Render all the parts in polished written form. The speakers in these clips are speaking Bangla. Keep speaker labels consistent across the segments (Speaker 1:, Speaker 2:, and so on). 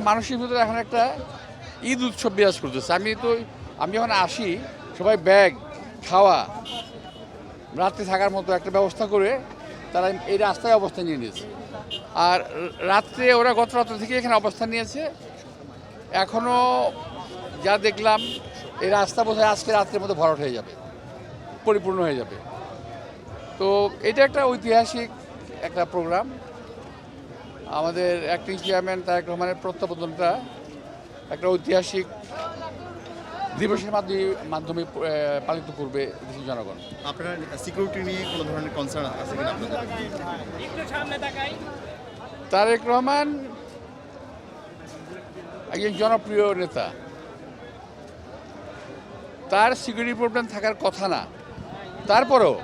Speaker 1: মানুষের ভিতরে এখন একটা ঈদ উৎসব বিরাজ করতেছে। আমি যখন আসি সবাই ব্যাগ খাওয়া রাত্রে থাকার মতো একটা ব্যবস্থা করে তারা এই রাস্তায় অবস্থান নিয়ে নিয়েছে। আর রাত্রে ওরা গত রাত্রে থেকে এখানে অবস্থান নিয়েছে। এখনও যা দেখলাম এই রাস্তা বোধহয় আজকে রাত্রের মধ্যে ভরাট হয়ে যাবে, পরিপূর্ণ হয়ে যাবে। তো এটা একটা ঐতিহাসিক একটা প্রোগ্রাম। আমাদের অ্যাক্টিং চেয়ারম্যান তারেক রহমানের প্রত্যাবর্তনটা একটা ঐতিহাসিক দিবসের মাধ্যমে পালিত করবে দেশের জনগণ।
Speaker 2: আপনার সিকিউরিটি নিয়ে কোনো ধরনের কনসার্ন আছে কিনা আপনাদের?
Speaker 1: তারেক রহমান একজন জনপ্রিয় নেতা, তার সিকিউরিটি প্রবলেম থাকার কথা না। তারপরেও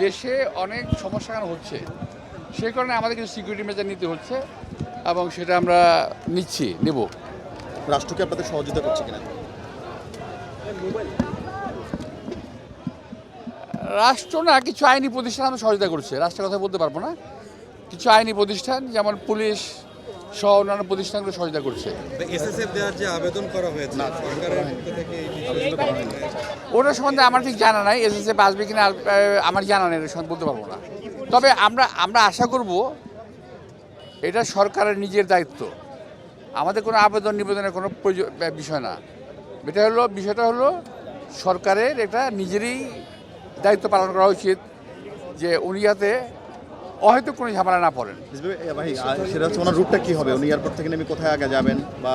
Speaker 1: দেশে অনেক সমস্যা হচ্ছে, সেই কারণে আমাদের কিছু সিকিউরিটি মেজার নিতে হচ্ছে এবং সেটা আমরা নেব।
Speaker 2: রাষ্ট্রকে আপনাদের সহযোগিতা করছে কিনা?
Speaker 1: রাষ্ট্র না, কিছু আইনি প্রতিষ্ঠান আমরা সহযোগিতা করছে। রাষ্ট্রের কথা বলতে পারবো না। কিছু আইনি প্রতিষ্ঠান যেমন পুলিশ সহ অন্যান্য প্রতিষ্ঠানগুলো সহযোগিতা করছে।
Speaker 3: এসএসএফ দেওয়ার যে আবেদন করা হয়েছে সরকারের পক্ষ থেকে এই বিষয়ে
Speaker 1: ওটা সম্বন্ধে আমার ঠিক জানা নাই। এসএসএফ আসবে কিনা আমার জানা নেই, এটা সম্বন্ধে বলতে পারবো না। তবে আমরা আশা করব এটা সরকারের নিজের দায়িত্ব, আমাদের কোনো আবেদন নিবেদনের কোনো বিষয় না। বিষয়টা হলো সরকারের এটা নিজেরই দায়িত্ব পালন করা উচিত যে উনি যাতে হয়তো কোনো ঝামেলা না পড়েন।
Speaker 2: ভাই সেটা হচ্ছে ওনার রুটটা কী হবে? উনি এয়ারপোর্ট থেকে নেমে কোথায় আগে যাবেন বা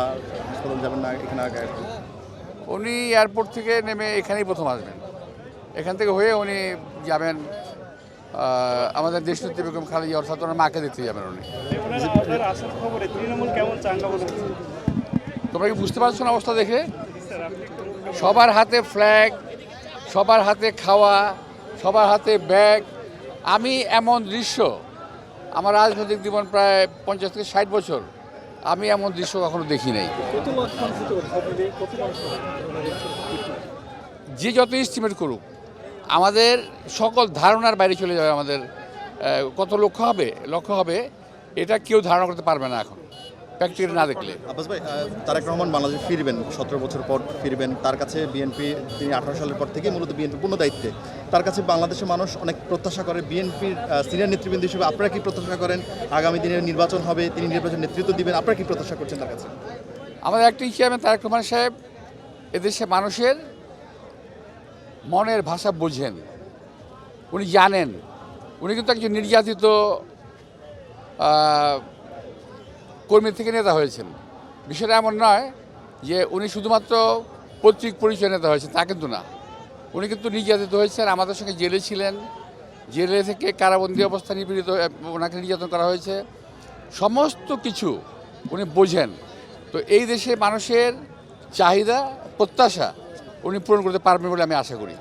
Speaker 2: হাসপাতাল যাবেন না এখানে আগে?
Speaker 1: উনি এয়ারপোর্ট থেকে নেমে এখানেই প্রথম আসবেন। এখান থেকে হয়ে উনি যাবেন আমাদের দেশনেত্রী বেগম খালেদা, অর্থাৎ ওনার মাকে দেখতে যাবেন উনি। তোমরা কি বুঝতে পারছো না অবস্থা দেখে? সবার হাতে ফ্ল্যাগ, সবার হাতে খাওয়া, সবার হাতে ব্যাগ। আমি এমন দৃশ্য আমার রাজনৈতিক জীবন প্রায় 50 থেকে 60 বছর, আমি এমন দৃশ্য কখনো দেখি নাই। যে যত এস্টিমেট করুক, আমাদের সকল ধারণার বাইরে চলে যাবে। আমাদের কত লক্ষ্য হবে এটা কেউ ধারণা করতে পারবে না এখন প্র্যাকটিক্যালি না দেখলে।
Speaker 2: আব্বাস ভাই, তারেক রহমান বাংলাদেশে ফিরবেন, 17 বছর পর ফিরবেন। তার কাছে বিএনপি, তিনি 18 সালের পর থেকেই মূলত বিএনপি পূর্ণ দায়িত্বে। তার কাছে বাংলাদেশের মানুষ অনেক প্রত্যাশা করে। বিএনপির সিনিয়র নেতৃবৃন্দ হিসেবে আপনারা কি প্রত্যাশা করেন? আগামী দিনে নির্বাচন হবে, তিনি নির্বাচন নেতৃত্ব দিবেন, আপনারা কি প্রত্যাশা করছেন তার কাছে?
Speaker 1: আমাদের অ্যাক্টিং চেয়ারম্যান তারেক রহমান সাহেব এদেশে মানুষের মনের ভাষা বোঝেন, উনি জানেন। উনি কিন্তু একজন নির্যাতিত কর্মী থেকে নেতা হয়েছেন। বিষয়টা এমন নয় যে উনি শুধুমাত্র পৈতৃক পরিচয় নেতা হয়েছেন, তা কিন্তু না। উনি কিন্তু নির্যাতিত হয়েছেন, আমাদের সঙ্গে জেলে ছিলেন। জেলে থেকে কারাবন্দী অবস্থা নিপীড়িত, ওনাকে নির্যাতন করা হয়েছে। সমস্ত কিছু উনি বোঝেন। তো এই দেশে মানুষের চাহিদা, প্রত্যাশা উনি পূরণ করতে পারবেন বলে আমি আশা করি।